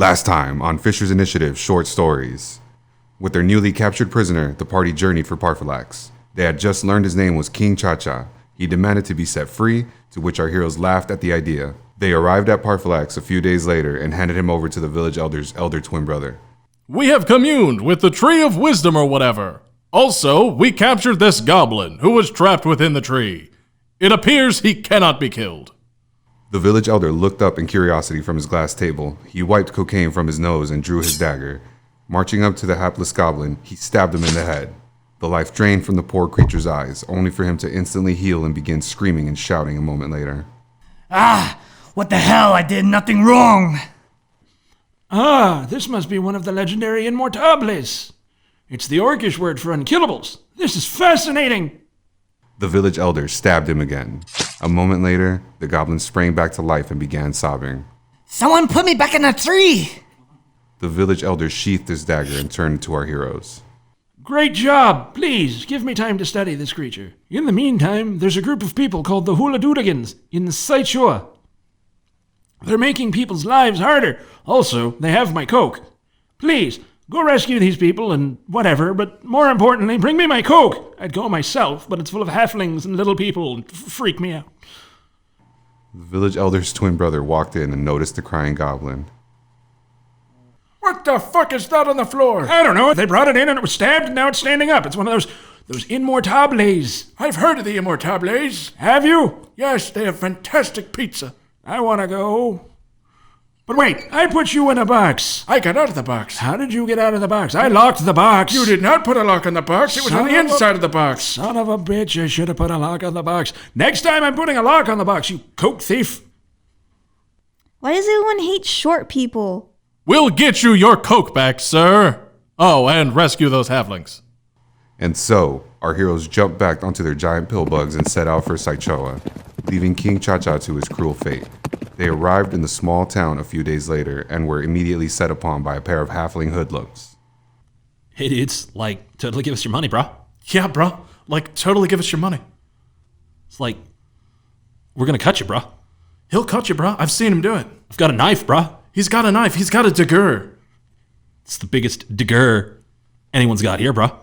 Last time on Fissure's Initiative Short Stories. With their newly captured prisoner, the party journeyed for Parfalax. They had just learned his name was King Cha-Cha. He demanded to be set free, to which our heroes laughed at the idea. They arrived at Parfalax a few days later and handed him over to the village elder's elder twin brother. We have communed with the Tree of Wisdom or whatever. Also, we captured this goblin who was trapped within the tree. It appears he cannot be killed. The village elder looked up in curiosity from his glass table. He wiped cocaine from his nose and drew his dagger. Marching up to the hapless goblin, he stabbed him in the head. The life drained from the poor creature's eyes, only for him to instantly heal and begin screaming and shouting a moment later. Ah! What the hell? I did nothing wrong! Ah, this must be one of the legendary Immortables. It's the Orcish word for unkillables. This is fascinating! The village elder stabbed him again. A moment later, the goblin sprang back to life and began sobbing. Someone put me back in the tree! The village elder sheathed his dagger and turned to our heroes. Great job! Please, give me time to study this creature. In the meantime, there's a group of people called the Hula-Doodigans in Fissure. They're making people's lives harder. Also, they have my coke. Please, go rescue these people and whatever, but more importantly, bring me my coke. I'd go myself, but it's full of halflings and little people and freak me out. The village elder's twin brother walked in and noticed the crying goblin. What the fuck is that on the floor? I don't know. They brought it in and it was stabbed and now it's standing up. It's one of those Immortables. I've heard of the Immortables. Have you? Yes, they have fantastic pizza. I want to go. But wait, I put you in a box. I got out of the box. How did you get out of the box? I locked the box. You did not put a lock on the box. It was on the inside of the box. Son of a bitch, I should have put a lock on the box. Next time I'm putting a lock on the box, you coke thief. Why does everyone hate short people? We'll get you your coke back, sir. Oh, and rescue those halflings. And so, our heroes jumped back onto their giant pillbugs and set out for Saichoa, leaving King Cha-Cha to his cruel fate. They arrived in the small town a few days later and were immediately set upon by a pair of halfling hoodlums. Hey dudes, totally give us your money, bro. Yeah, bro. Totally give us your money. It's we're gonna cut you, bro. He'll cut you, bro. I've seen him do it. I've got a knife, bro. He's got a knife. He's got a dagger. It's the biggest dagger anyone's got here, bro.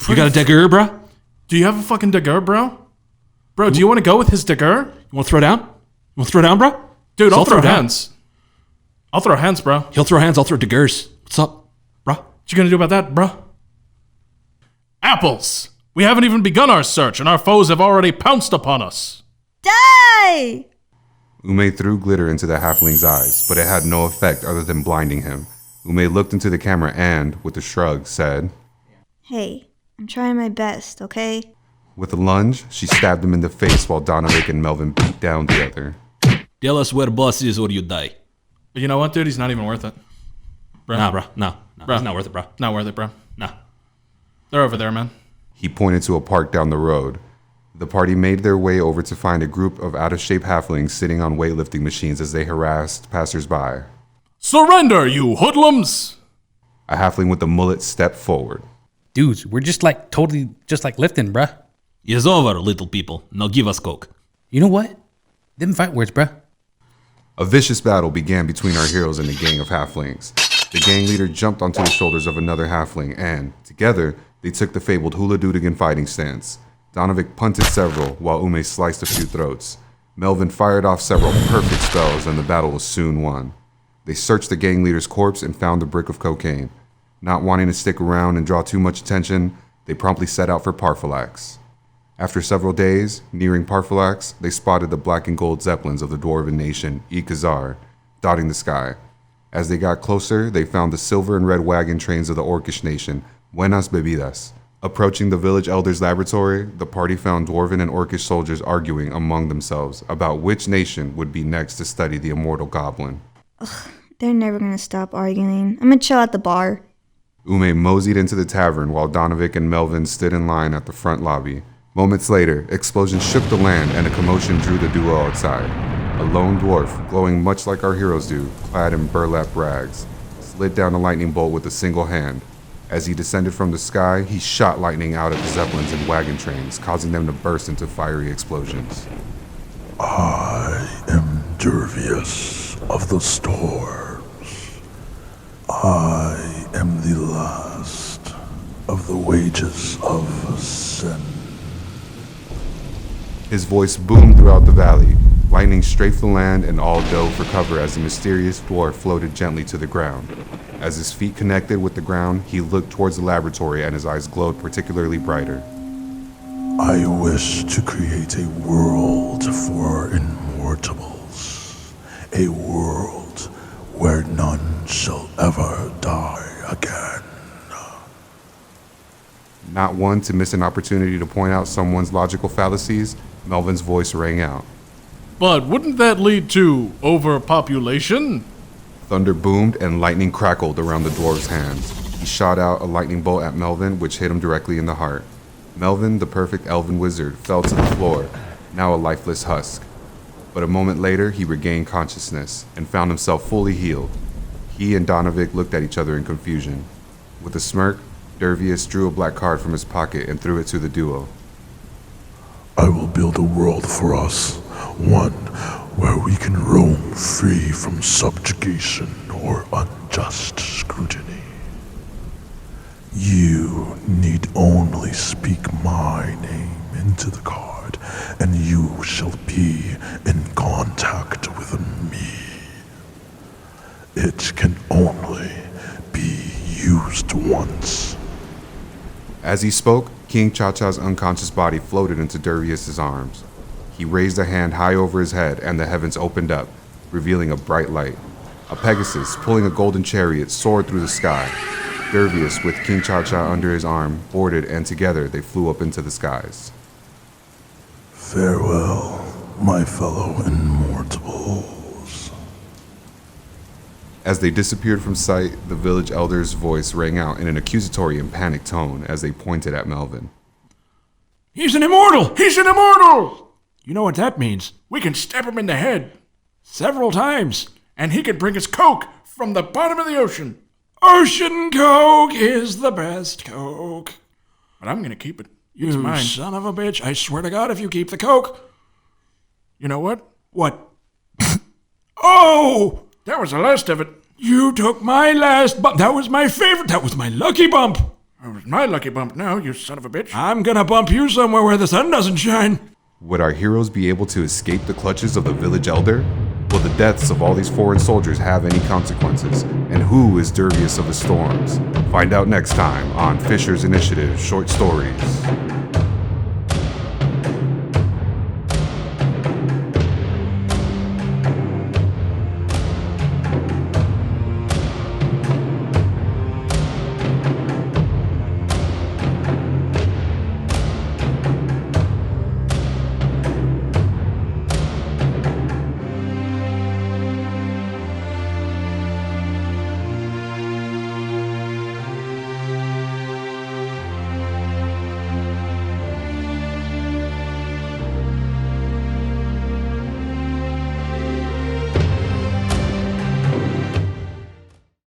You got a dagger, bro? Do you have a fucking dagger, bro? Bro, do you want to go with his dagger? You want to throw down? You want to throw down, bro? Dude, I'll throw hands. I'll throw hands, bro. He'll throw hands, I'll throw daggers. What's up, bro? What you gonna do about that, bro? Apples! We haven't even begun our search, and our foes have already pounced upon us. Die! Ume threw glitter into the halfling's eyes, but it had no effect other than blinding him. Ume looked into the camera and, with a shrug, said, Hey, I'm trying my best, okay? With a lunge, she stabbed him in the face while Donovic and Melvin beat down the other. Tell us where boss is or you die. But you know what, dude? He's not even worth it. Bro. Nah, bro. No. It's not worth it, bro. Not worth it, bro. No. They're over there, man. He pointed to a park down the road. The party made their way over to find a group of out-of-shape halflings sitting on weightlifting machines as they harassed passersby. Surrender, you hoodlums! A halfling with a mullet stepped forward. Dudes, we're totally lifting, bruh. It's over, little people. Now give us coke. You know what? Them fight words, bruh. A vicious battle began between our heroes and the gang of halflings. The gang leader jumped onto the shoulders of another halfling and, together, they took the fabled Hula-Doodigan fighting stance. Donovic punted several, while Ume sliced a few throats. Melvin fired off several perfect spells, and the battle was soon won. They searched the gang leader's corpse and found a brick of cocaine. Not wanting to stick around and draw too much attention, they promptly set out for Parfalax. After several days, nearing Parfalax, they spotted the black and gold zeppelins of the dwarven nation, Ikazar, dotting the sky. As they got closer, they found the silver and red wagon trains of the Orcish nation, Buenas Bebidas. Approaching the village elder's laboratory, the party found dwarven and Orcish soldiers arguing among themselves about which nation would be next to study the immortal goblin. Ugh, they're never gonna stop arguing. I'm gonna chill at the bar. Ume moseyed into the tavern while Donovic and Melvin stood in line at the front lobby. Moments later, explosions shook the land and a commotion drew the duo outside. A lone dwarf, glowing much like our heroes do, clad in burlap rags, slid down a lightning bolt with a single hand. As he descended from the sky, he shot lightning out at the zeppelins and wagon trains, causing them to burst into fiery explosions. I am Dervius of the Storms. I am the last of the wages of sin. His voice boomed throughout the valley. Lightning strafed the land and all dove for cover as the mysterious dwarf floated gently to the ground. As his feet connected with the ground, he looked towards the laboratory and his eyes glowed particularly brighter. I wish to create a world for immortals. A world where none shall ever die again. Not one to miss an opportunity to point out someone's logical fallacies, Melvin's voice rang out. But wouldn't that lead to overpopulation? Thunder boomed and lightning crackled around the dwarf's hands. He shot out a lightning bolt at Melvin, which hit him directly in the heart. Melvin, the perfect elven wizard, fell to the floor, now a lifeless husk. But a moment later, he regained consciousness and found himself fully healed. He and Donovic looked at each other in confusion. With a smirk, Dervius drew a black card from his pocket and threw it to the duo. I will build a world for us, one where we can roam free from subjugation or unjust scrutiny. You need only speak my name into the card, and you shall be in contact with me. It can only be used once. As he spoke, King Cha-Cha's unconscious body floated into Dervius' arms. He raised a hand high over his head and the heavens opened up, revealing a bright light. A Pegasus, pulling a golden chariot, soared through the sky. Dervius, with King Cha-Cha under his arm, boarded and together they flew up into the skies. Farewell, my fellow immortals. As they disappeared from sight, the village elder's voice rang out in an accusatory and panicked tone as they pointed at Melvin. He's an immortal! He's an immortal! You know what that means? We can stab him in the head several times, and he can bring us coke from the bottom of the ocean. Ocean coke is the best coke. But I'm gonna keep it. It's mine. You son of a bitch. I swear to God, if you keep the coke. You know what? What? Oh! That was the last of it. You took my last bump. That was my favorite. That was my lucky bump. That was my lucky bump now, you son of a bitch. I'm gonna bump you somewhere where the sun doesn't shine. Would our heroes be able to escape the clutches of the village elder? Will the deaths of all these foreign soldiers have any consequences? And who is Dervius of the Storms? Find out next time on Fissure's Initiative Short Stories.